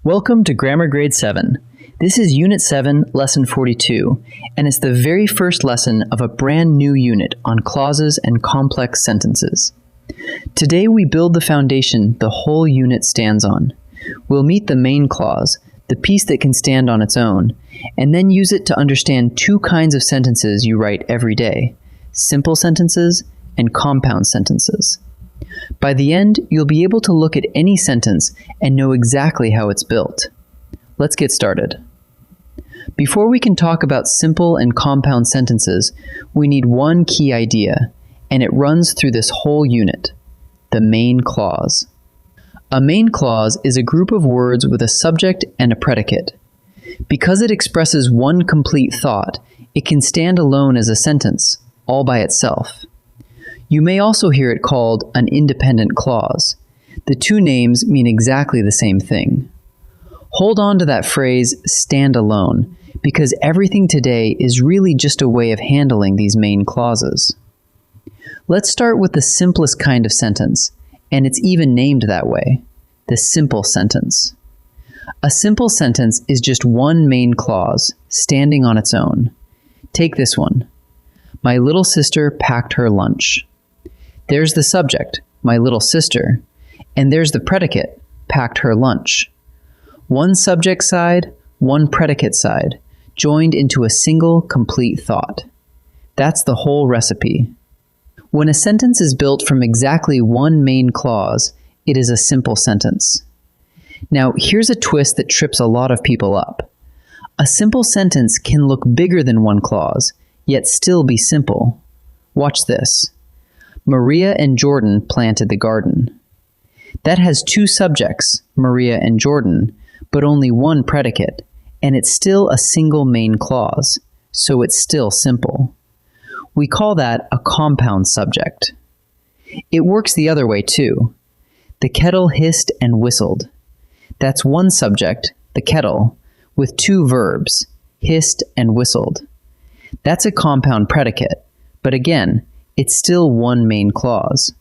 Welcome to Grammar Grade 7. This is Unit 7, Lesson 42, and it's the very first lesson of a brand new unit on clauses and complex sentences. Today we build the foundation the whole unit stands on. We'll meet the main clause, the piece that can stand on its own, and then use it to understand two kinds of sentences you write every day: simple sentences and compound sentences. By the end, you'll be able to look at any sentence and know exactly how it's built. Let's get started. Before we can talk about simple and compound sentences, we need one key idea, and it runs through this whole unit: the main clause. A main clause is a group of words with a subject and a predicate. Because it expresses one complete thought, it can stand alone as a sentence, all by itself. You may also hear it called an independent clause. The two names mean exactly the same thing. Hold on to that phrase, stand alone, because everything today is really just a way of handling these main clauses. Let's start with the simplest kind of sentence, and it's even named that way: the simple sentence. A simple sentence is just one main clause, standing on its own. Take this one. My little sister packed her lunch. There's the subject, my little sister, and there's the predicate, packed her lunch. One subject side, one predicate side, joined into a single complete thought. That's the whole recipe. When a sentence is built from exactly one main clause, it is a simple sentence. Now, here's a twist that trips a lot of people up. A simple sentence can look bigger than one clause, yet still be simple. Watch this. Maria and Jordan planted the garden. That has two subjects, Maria and Jordan, but only one predicate, and it's still a single main clause, so it's still simple. We call that a compound subject. It works the other way too. The kettle hissed and whistled. That's one subject, the kettle, with two verbs, hissed and whistled. That's a compound predicate, but again, it's still one main clause.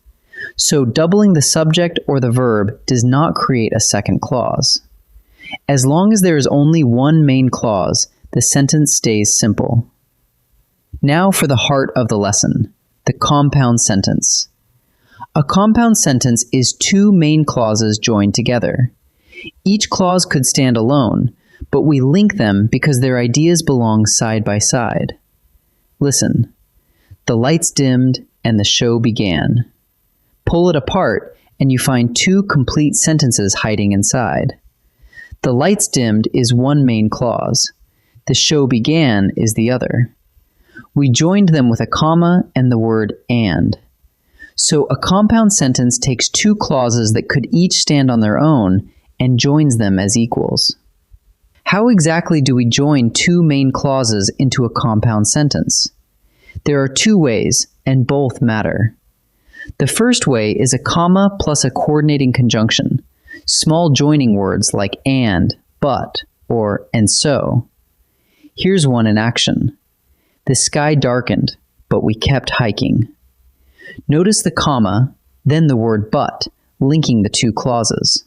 So doubling the subject or the verb does not create a second clause. As long as there is only one main clause, the sentence stays simple. Now for the heart of the lesson, the compound sentence. A compound sentence is two main clauses joined together. Each clause could stand alone, but we link them because their ideas belong side by side. Listen. The lights dimmed and the show began. Pull it apart and you find two complete sentences hiding inside. The lights dimmed is one main clause. The show began is the other. We joined them with a comma and the word and. So a compound sentence takes two clauses that could each stand on their own and joins them as equals. How exactly do we join two main clauses into a compound sentence? There are two ways, and both matter. The first way is a comma plus a coordinating conjunction, small joining words like and, but, or and so. Here's one in action. The sky darkened, but we kept hiking. Notice the comma, then the word but, linking the two clauses.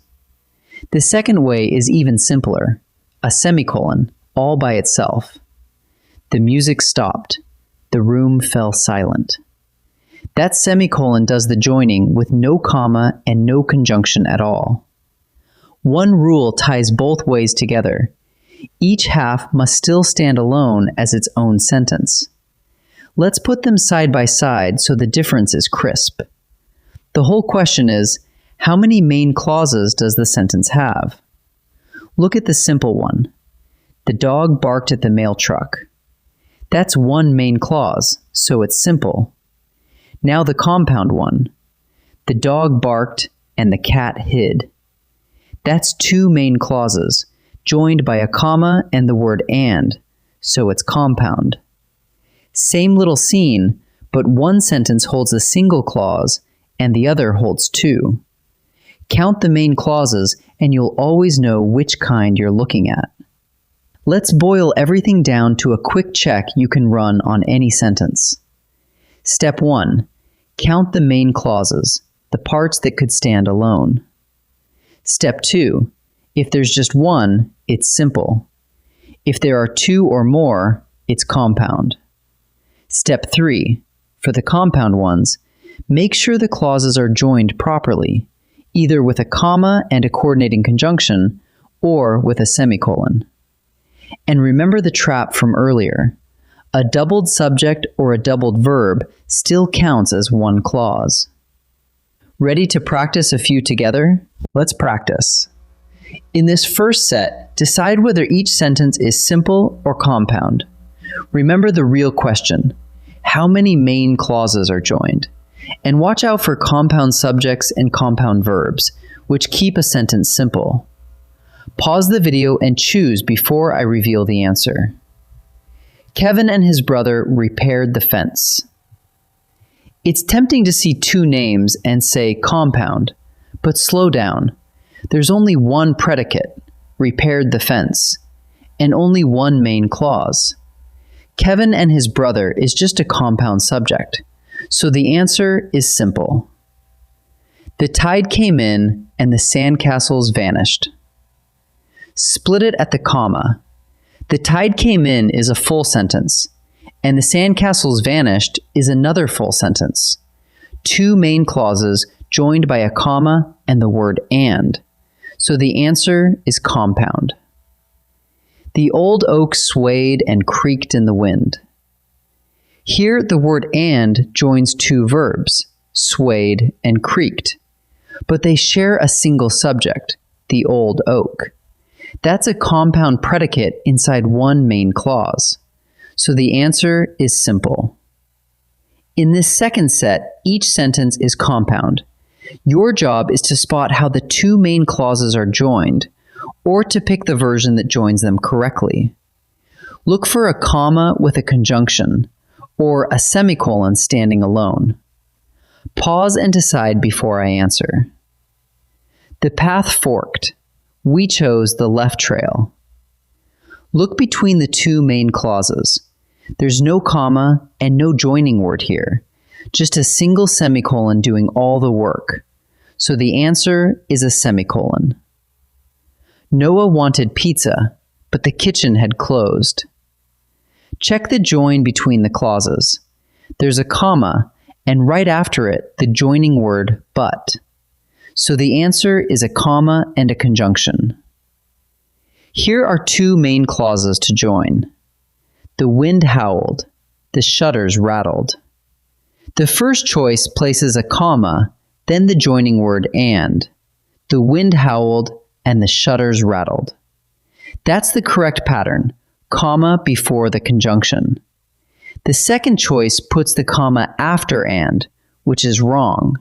The second way is even simpler, a semicolon, all by itself. The music stopped. The room fell silent. That semicolon does the joining with no comma and no conjunction at all. One rule ties both ways together. Each half must still stand alone as its own sentence. Let's put them side by side so the difference is crisp. The whole question is, how many main clauses does the sentence have? Look at the simple one. The dog barked at the mail truck. That's one main clause, so it's simple. Now the compound one. The dog barked and the cat hid. That's two main clauses, joined by a comma and the word and, so it's compound. Same little scene, but one sentence holds a single clause and the other holds two. Count the main clauses and you'll always know which kind you're looking at. Let's boil everything down to a quick check you can run on any sentence. Step 1. Count the main clauses, the parts that could stand alone. Step 2. If there's just one, it's simple. If there are two or more, it's compound. Step 3. For the compound ones, make sure the clauses are joined properly, either with a comma and a coordinating conjunction, or with a semicolon. And remember the trap from earlier. A doubled subject or a doubled verb still counts as one clause. Ready to practice a few together? Let's practice. In this first set, decide whether each sentence is simple or compound. Remember the real question: how many main clauses are joined? And watch out for compound subjects and compound verbs, which keep a sentence simple. Pause the video and choose before I reveal the answer. Kevin and his brother repaired the fence. It's tempting to see two names and say compound, but slow down. There's only one predicate, repaired the fence, and only one main clause. Kevin and his brother is just a compound subject, so the answer is simple. The tide came in and the sandcastles vanished. Split it at the comma. The tide came in is a full sentence, and the sandcastles vanished is another full sentence. Two main clauses joined by a comma and the word and. So the answer is compound. The old oak swayed and creaked in the wind. Here the word and joins two verbs, swayed and creaked, but they share a single subject, the old oak. That's a compound predicate inside one main clause. So the answer is simple. In this second set, each sentence is compound. Your job is to spot how the two main clauses are joined, or to pick the version that joins them correctly. Look for a comma with a conjunction, or a semicolon standing alone. Pause and decide before I answer. The path forked. We chose the left trail. Look between the two main clauses. There's no comma and no joining word here, just a single semicolon doing all the work. So the answer is a semicolon. Noah wanted pizza, but the kitchen had closed. Check the join between the clauses. There's a comma, and right after it, the joining word but. So the answer is a comma and a conjunction. Here are two main clauses to join. The wind howled. The shutters rattled. The first choice places a comma, then the joining word and. The wind howled and the shutters rattled. That's the correct pattern, comma before the conjunction. The second choice puts the comma after and, which is wrong.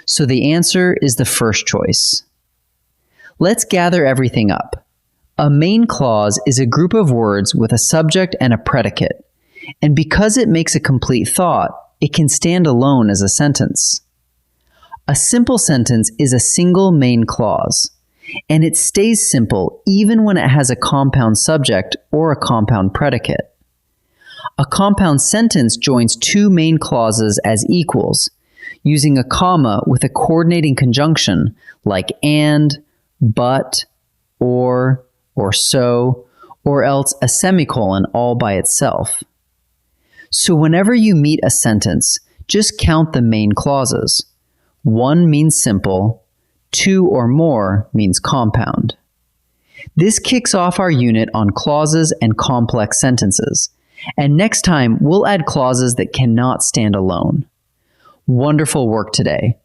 So the answer is the first choice. Let's gather everything up. A main clause is a group of words with a subject and a predicate, and because it makes a complete thought, it can stand alone as a sentence. A simple sentence is a single main clause, and it stays simple even when it has a compound subject or a compound predicate. A compound sentence joins two main clauses as equals, using a comma with a coordinating conjunction like and, but, or so, or else a semicolon all by itself. So whenever you meet a sentence, just count the main clauses. One means simple, two or more means compound. This kicks off our unit on clauses and complex sentences, and next time we'll add clauses that cannot stand alone. Wonderful work today.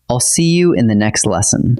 I'll see you in the next lesson.